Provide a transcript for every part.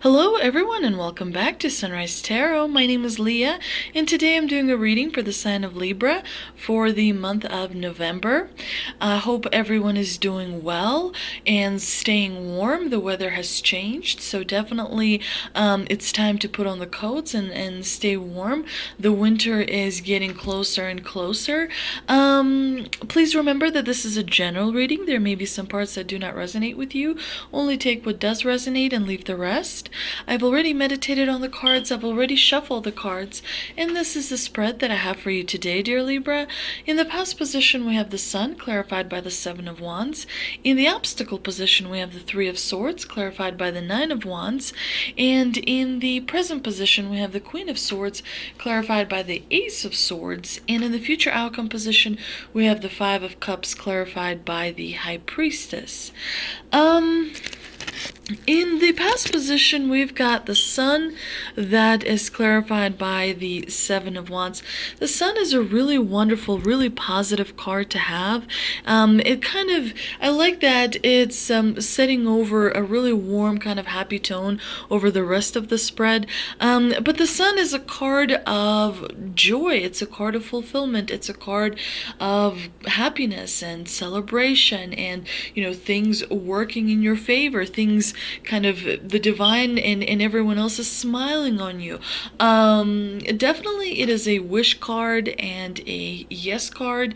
Hello everyone and welcome back to Sunrise Tarot. My name is Leah and today I'm doing a reading for the sign of Libra for the month of November. I hope everyone is doing well and staying warm. The weather has changed, so definitely it's time to put on the coats and stay warm. The winter is getting closer and closer. Please remember that this is a general reading. There may be some parts that do not resonate with you. Only take what does resonate and leave the rest. I've already meditated on the cards, I've already shuffled the cards, and this is the spread that I have for you today, dear Libra. In the past position, we have the Sun, clarified by the Seven of Wands. In the obstacle position, we have the Three of Swords, clarified by the Nine of Wands. And in the present position, we have the Queen of Swords, clarified by the Ace of Swords. And in the future outcome position, we have the Five of Cups, clarified by the High Priestess. In the past position, we've got the Sun that is clarified by the Seven of Wands. The Sun is a really wonderful, really positive card to have. I like that it's setting over a really warm, kind of happy tone over the rest of the spread. But the Sun is a card of joy. It's a card of fulfillment. It's a card of happiness and celebration and, things working in your favor, things kind of the divine and everyone else is smiling on you. Definitely it is a wish card and a yes card.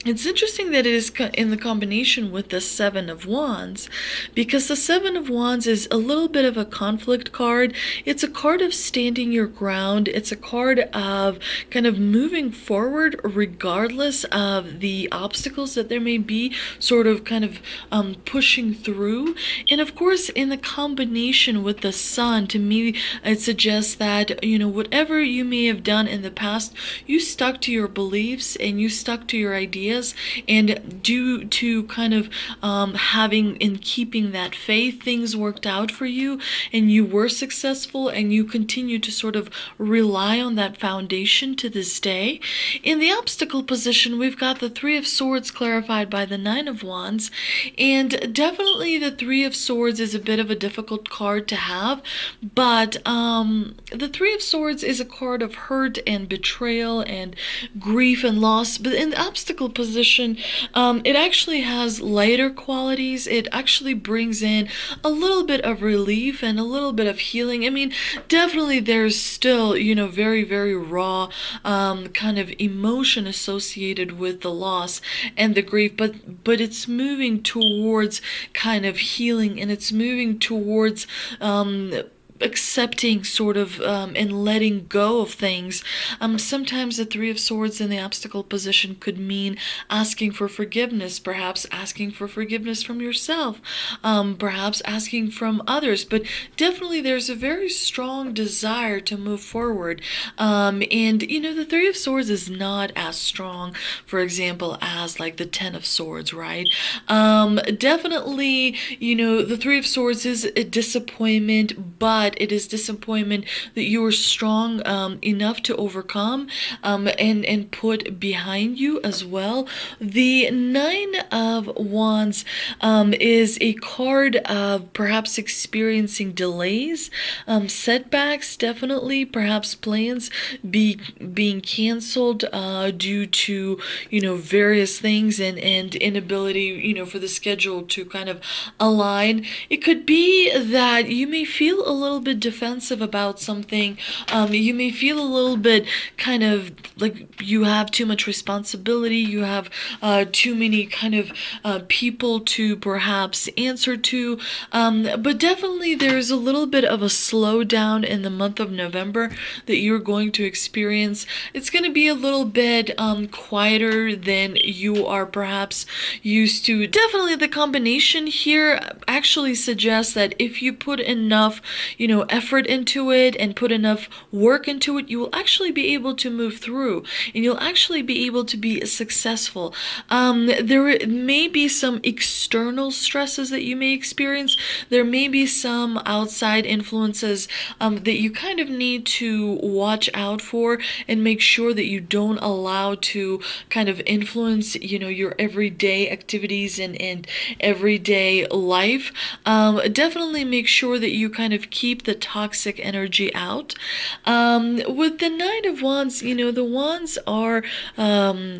It's interesting that it is in the combination with the Seven of Wands, because the Seven of Wands is a little bit of a conflict card. It's a card of standing your ground. It's a card of kind of moving forward regardless of the obstacles that there may be, sort of kind of pushing through. And of course, in the combination with the Sun, to me, it suggests that, whatever you may have done in the past, you stuck to your beliefs and you stuck to your ideas. And due to kind of having and keeping that faith, things worked out for you and you were successful and you continue to sort of rely on that foundation to this day. In the obstacle position, we've got the Three of Swords clarified by the Nine of Wands, and definitely the Three of Swords is a bit of a difficult card to have, but the Three of Swords is a card of hurt and betrayal and grief and loss. But in the obstacle position, it actually has lighter qualities. It actually brings in a little bit of relief and a little bit of healing. I mean, definitely there's still, very, very raw kind of emotion associated with the loss and the grief, but it's moving towards kind of healing, and it's moving towards accepting sort of and letting go of things. Sometimes the Three of Swords in the obstacle position could mean asking for forgiveness, perhaps asking for forgiveness from yourself, perhaps asking from others, but definitely there's a very strong desire to move forward. And the Three of Swords is not as strong, for example, as like the Ten of Swords, right? Definitely, the Three of Swords is a disappointment, but it is disappointment that you are strong enough to overcome and put behind you as well. The Nine of Wands is a card of perhaps experiencing delays, setbacks, definitely, perhaps plans being canceled due to, various things and inability, for the schedule to kind of align. It could be that you may feel a little bit defensive about something. You may feel a little bit kind of like you have too much responsibility, you have too many kind of people to perhaps answer to, but definitely there's a little bit of a slowdown in the month of November that you're going to experience. It's going to be a little bit quieter than you are perhaps used to. Definitely the combination here actually suggests that if you put enough, effort into it and put enough work into it, you will actually be able to move through, and you'll actually be able to be successful. There may be some external stresses that you may experience. There may be some outside influences that you kind of need to watch out for and make sure that you don't allow to kind of influence, your everyday activities and everyday life. Definitely make sure that you kind of keep the toxic energy out. With the Nine of Wands, the Wands are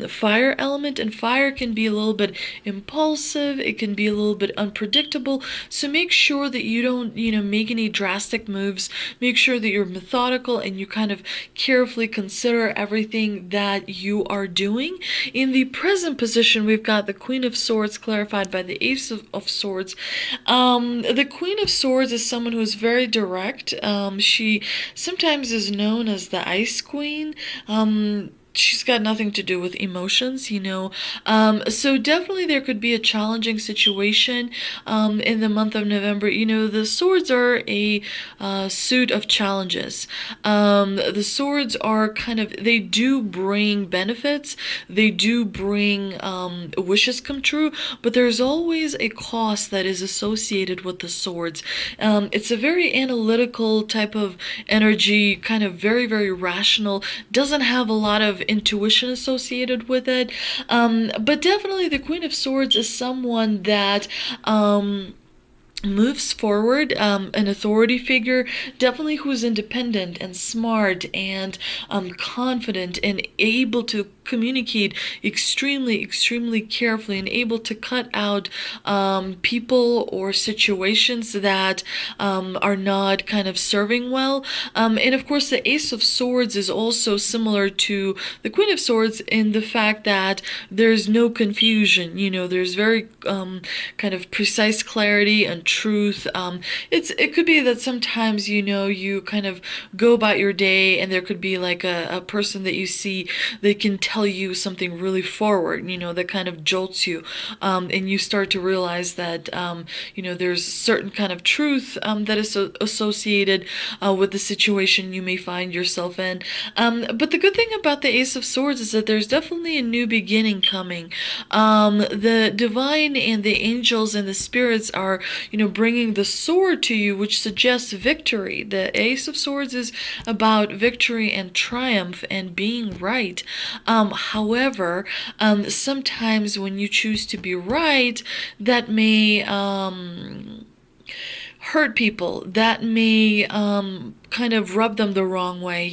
fire element, and fire can be a little bit impulsive. It can be a little bit unpredictable. So make sure that you don't, make any drastic moves. Make sure that you're methodical and you kind of carefully consider everything that you are doing. In the present position, we've got the Queen of Swords clarified by the Ace of Swords. The Queen of Swords is someone who is very direct. She sometimes is known as the Ice Queen. She's got nothing to do with emotions, So definitely there could be a challenging situation in the month of November. The swords are a suit of challenges. The swords are they do bring benefits. They do bring wishes come true, but there's always a cost that is associated with the swords. It's a very analytical type of energy, kind of very, very rational, doesn't have a lot of intuition associated with it. But definitely the Queen of Swords is someone that moves forward, an authority figure, definitely who's independent and smart and confident and able to communicate extremely, extremely carefully and able to cut out people or situations that are not kind of serving well. And of course, the Ace of Swords is also similar to the Queen of Swords in the fact that there's no confusion. There's very kind of precise clarity and truth. It could be that sometimes you kind of go about your day and there could be like a person that you see that can tell you something really forward, that kind of jolts you, and you start to realize that there's certain kind of truth that is associated with the situation you may find yourself in. But the good thing about the Ace of Swords is that there's definitely a new beginning coming. The divine and the angels and the spirits are bringing the sword to you, which suggests victory. The Ace of Swords is about victory and triumph and being right. However, sometimes when you choose to be right, that may hurt people. That may kind of rub them the wrong way,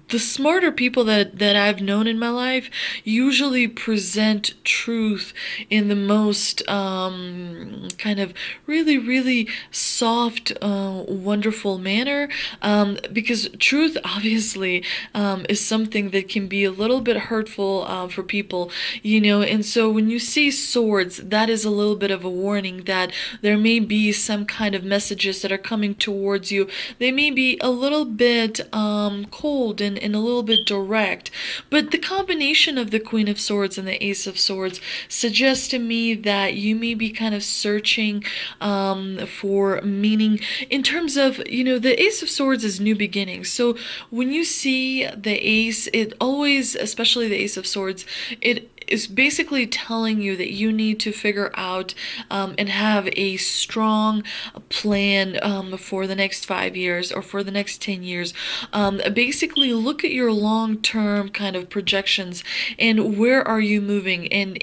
the smarter people that I've known in my life usually present truth in the most kind of really, really soft, wonderful manner, because truth obviously is something that can be a little bit hurtful for people, and so when you see swords, that is a little bit of a warning that there may be some kind of messages that are coming towards you. They may be a little bit cold and a little bit direct, but the combination of the Queen of Swords and the Ace of Swords suggests to me that you may be kind of searching for meaning in terms of, the Ace of Swords is new beginnings. So when you see the Ace, it always, especially the Ace of Swords, it is basically telling you that you need to figure out and have a strong plan for the next 5 years or for the next 10 years. Basically, look at your long-term kind of projections and where are you moving, and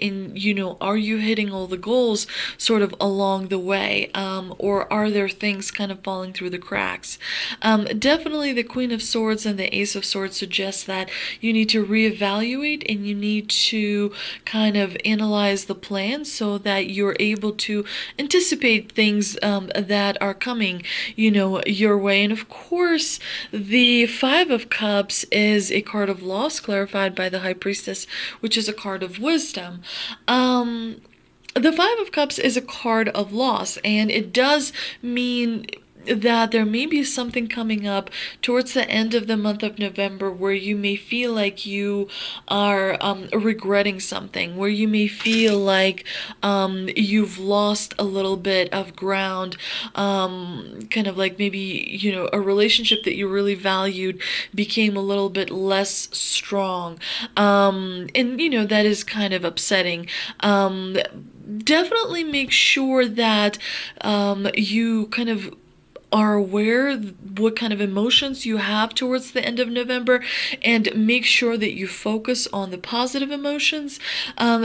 are you hitting all the goals sort of along the way, or are there things kind of falling through the cracks? Definitely the Queen of Swords and the Ace of Swords suggest that you need to reevaluate and you need to kind of analyze the plan so that you're able to anticipate things that are coming, your way. And of course, the Five of Cups is a card of loss clarified by the High Priestess, which is a card of wisdom. The Five of Cups is a card of loss, and it does mean that there may be something coming up towards the end of the month of November where you may feel like you are regretting something, where you may feel like you've lost a little bit of ground, kind of like maybe, a relationship that you really valued became a little bit less strong. And, that is kind of upsetting. Definitely make sure that you kind of are aware what kind of emotions you have towards the end of November, and make sure that you focus on the positive emotions,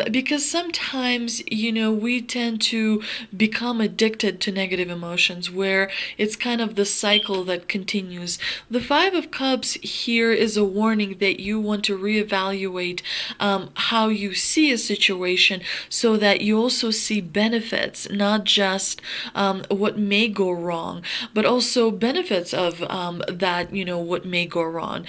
because sometimes we tend to become addicted to negative emotions where it's kind of the cycle that continues. The Five of Cups here is a warning that you want to reevaluate how you see a situation so that you also see benefits, not just what may go wrong, but also benefits of that, what may go wrong.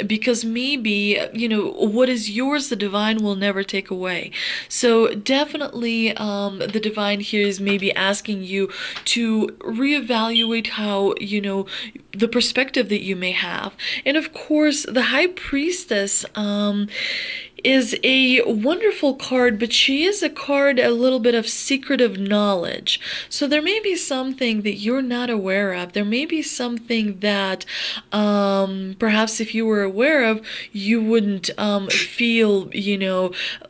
Because maybe, what is yours, the divine will never take away. So definitely the divine here is maybe asking you to reevaluate how, the perspective that you may have. And of course, the High Priestess is a wonderful card, but she is a card a little bit of secretive knowledge. So there may be something that you're not aware of. There may be something that perhaps if you were aware of, you wouldn't feel,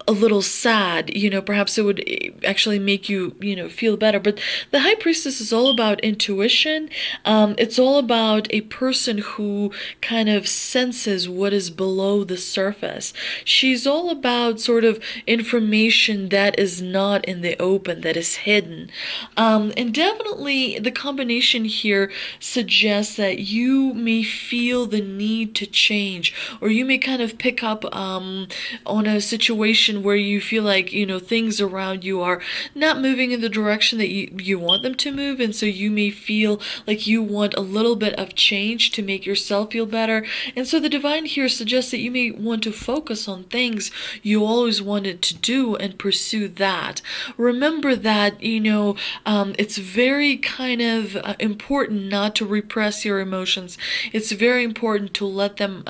a little sad. Perhaps it would actually make you, feel better. But the High Priestess is all about intuition. It's all about a person who kind of senses what is below the surface. She's all about sort of information that is not in the open, that is hidden. And definitely the combination here suggests that you may feel the need to change, or you may kind of pick up on a situation where you feel like, things around you are not moving in the direction that you want them to move, and so you may feel like you want a little bit of change to make yourself feel better. And so the divine here suggests that you may want to focus on things you always wanted to do and pursue that. Remember that, it's very kind of important not to repress your emotions. It's very important to let them,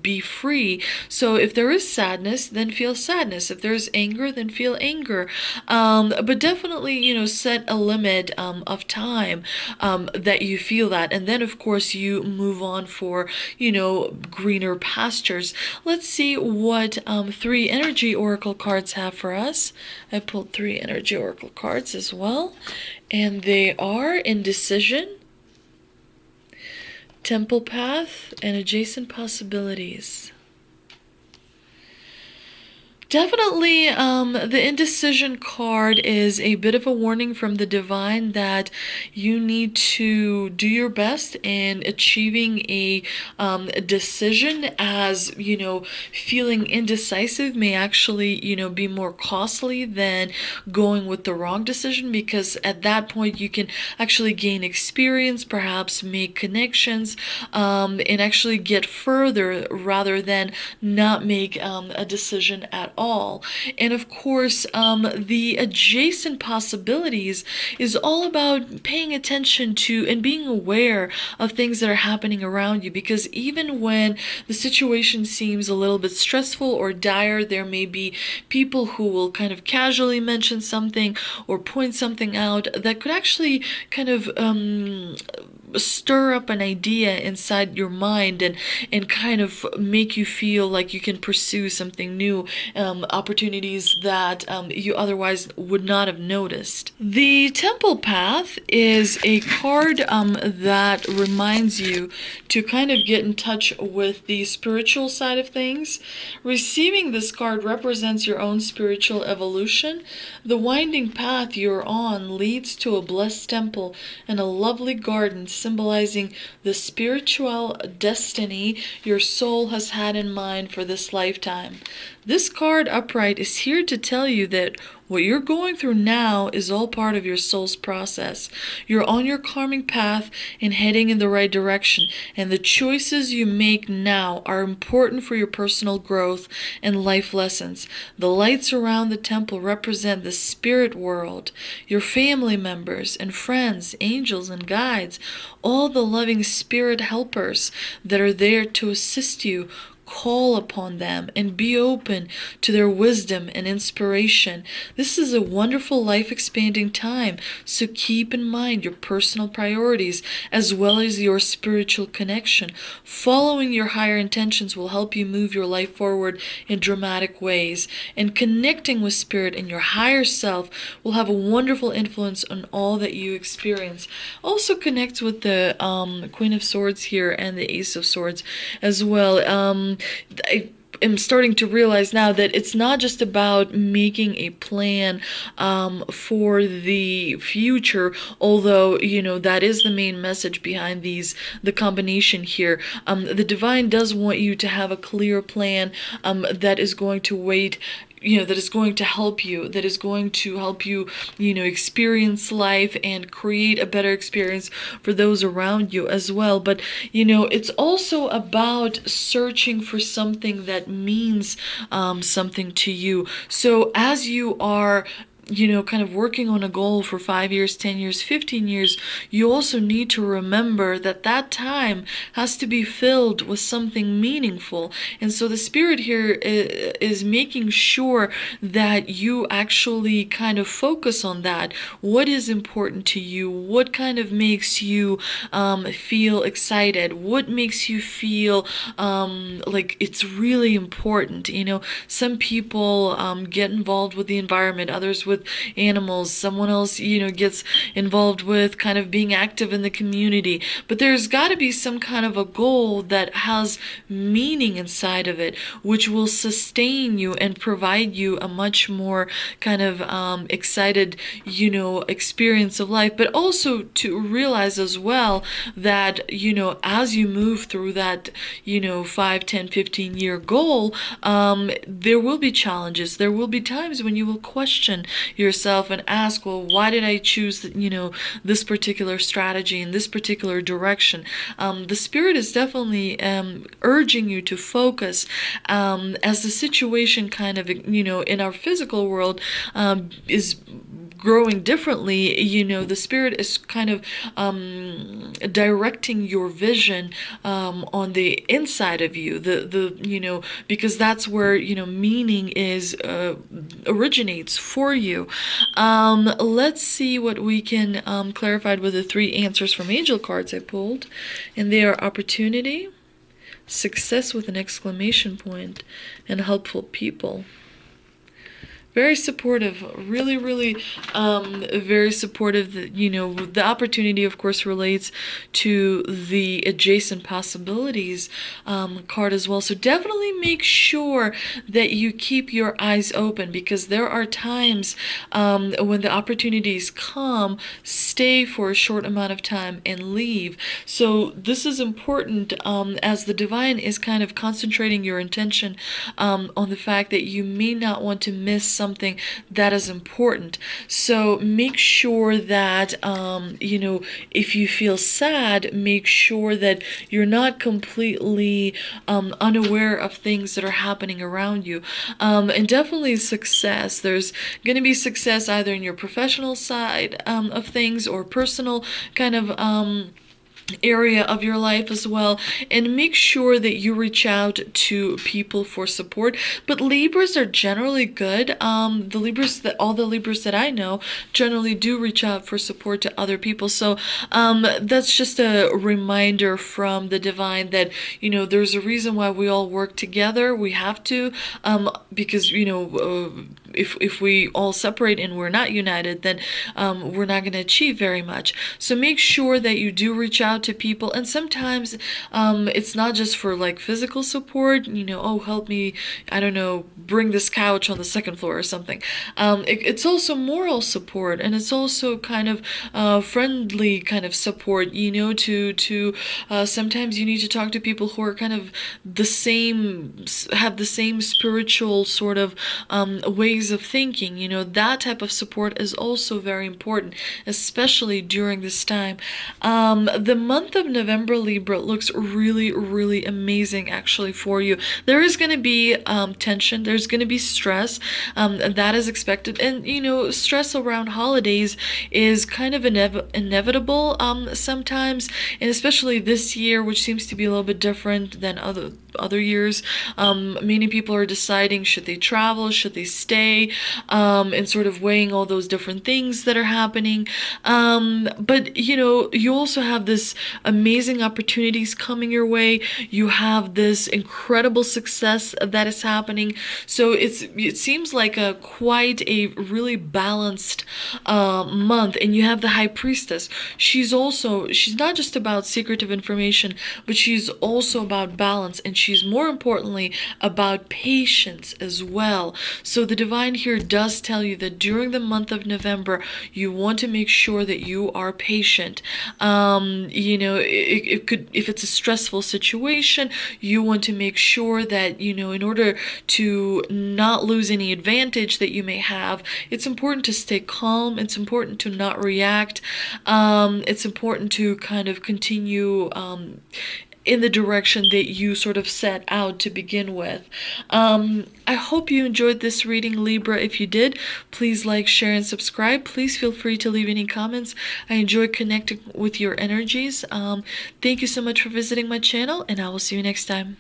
be free. So if there is sadness, then feel sadness. If there's anger, then feel anger. But definitely, set a limit of time that you feel that. And then, of course, you move on for, greener pastures. Let's see what 3 energy oracle cards have for us. I pulled 3 energy oracle cards as well, and they are Indecision, Temple Path, and Adjacent Possibilities. Definitely, the Indecision card is a bit of a warning from the divine that you need to do your best in achieving a decision, as, feeling indecisive may actually, be more costly than going with the wrong decision, because at that point you can actually gain experience, perhaps make connections, and actually get further rather than not make a decision at all. And of course, the Adjacent Possibilities is all about paying attention to and being aware of things that are happening around you, because even when the situation seems a little bit stressful or dire, there may be people who will kind of casually mention something or point something out that could actually kind of stir up an idea inside your mind and kind of make you feel like you can pursue something new, opportunities that you otherwise would not have noticed. The Temple Path is a card that reminds you to kind of get in touch with the spiritual side of things. Receiving this card represents your own spiritual evolution. The winding path you're on leads to a blessed temple and a lovely garden symbolizing the spiritual destiny your soul has had in mind for this lifetime. This card upright is here to tell you that What you're going through now is all part of your soul's process. You're on your karmic path and heading in the right direction, and the choices you make now are important for your personal growth and life lessons. The lights around the temple represent the spirit world, your family members and friends, angels and guides, all the loving spirit helpers that are there to assist you. Call upon them and be open to their wisdom and inspiration. This is a wonderful life expanding time, so keep in mind your personal priorities as well as your spiritual connection. Following your higher intentions will help you move your life forward in dramatic ways, and connecting with spirit and your higher self will have a wonderful influence on all that you experience. Also connects with the Queen of Swords here and the Ace of Swords as well. I am starting to realize now that it's not just about making a plan for the future, although that is the main message behind the combination here. The divine does want you to have a clear plan that is going to wait, that is going to help you, experience life and create a better experience for those around you as well. But, it's also about searching for something that means something to you. So as you are kind of working on a goal for 5 years, 10 years, 15 years, you also need to remember that that time has to be filled with something meaningful. And so the spirit here is making sure that you actually kind of focus on that. What is important to you? What kind of makes you feel excited? What makes you feel like it's really important? Some people get involved with the environment, others with animals, someone else gets involved with kind of being active in the community. But there's got to be some kind of a goal that has meaning inside of it, which will sustain you and provide you a much more kind of excited experience of life. But also to realize as well that as you move through that 5, 10, 15 year goal, there will be challenges. There will be times when you will question yourself and ask, well, why did I choose this particular strategy in this particular direction? The spirit is definitely urging you to focus as the situation kind of in our physical world is growing differently. The spirit is kind of directing your vision on the inside of you, because that's where meaning is originates for you. Let's see what we can clarify with the 3 answers from angel cards I pulled, and they are opportunity, success with an exclamation point, and helpful people. Very supportive, really, really very supportive. The opportunity, of course, relates to the adjacent possibilities card as well. So definitely make sure that you keep your eyes open, because there are times when the opportunities come, stay for a short amount of time and leave. So this is important as the divine is kind of concentrating your intention on the fact that you may not want to miss something that is important. So make sure that if you feel sad, make sure that you're not completely unaware of things that are happening around you. And definitely success. There's going to be success either in your professional side of things or personal kind of area of your life as well. And make sure that you reach out to people for support. But Libras are generally good. All the Libras that I know generally do reach out for support to other people. So that's just a reminder from the divine that there's a reason why we all work together. We have to, because if we all separate and we're not united, then we're not going to achieve very much. So make sure that you do reach out to people. And sometimes it's not just for like physical support, oh, help me, I don't know, bring this couch on the second floor or something. It's also moral support, and it's also kind of friendly kind of support, to sometimes you need to talk to people who are kind of have the same spiritual sort of ways ways of thinking. That type of support is also very important, especially during this time. The month of November, Libra, looks really, really amazing actually for you. There is going to be tension, there's going to be stress, that is expected. And, stress around holidays is kind of inevitable sometimes, and especially this year, which seems to be a little bit different than other years. Many people are deciding, should they travel, should they stay, and sort of weighing all those different things that are happening. But you also have this amazing opportunities coming your way. You have this incredible success that is happening. So it seems like quite a really balanced month. And you have the High Priestess. She's not just about secretive information, but she's also about balance, and she's more importantly about patience as well. So the divine here does tell you that during the month of November, you want to make sure that you are patient. It could, if it's a stressful situation, you want to make sure that, in order to not lose any advantage that you may have, it's important to stay calm. It's important to not react. It's important to kind of continue in the direction that you sort of set out to begin with. I hope you enjoyed this reading, Libra. If you did, please like, share, and subscribe. Please feel free to leave any comments. I enjoy connecting with your energies. Thank you so much for visiting my channel, and I will see you next time.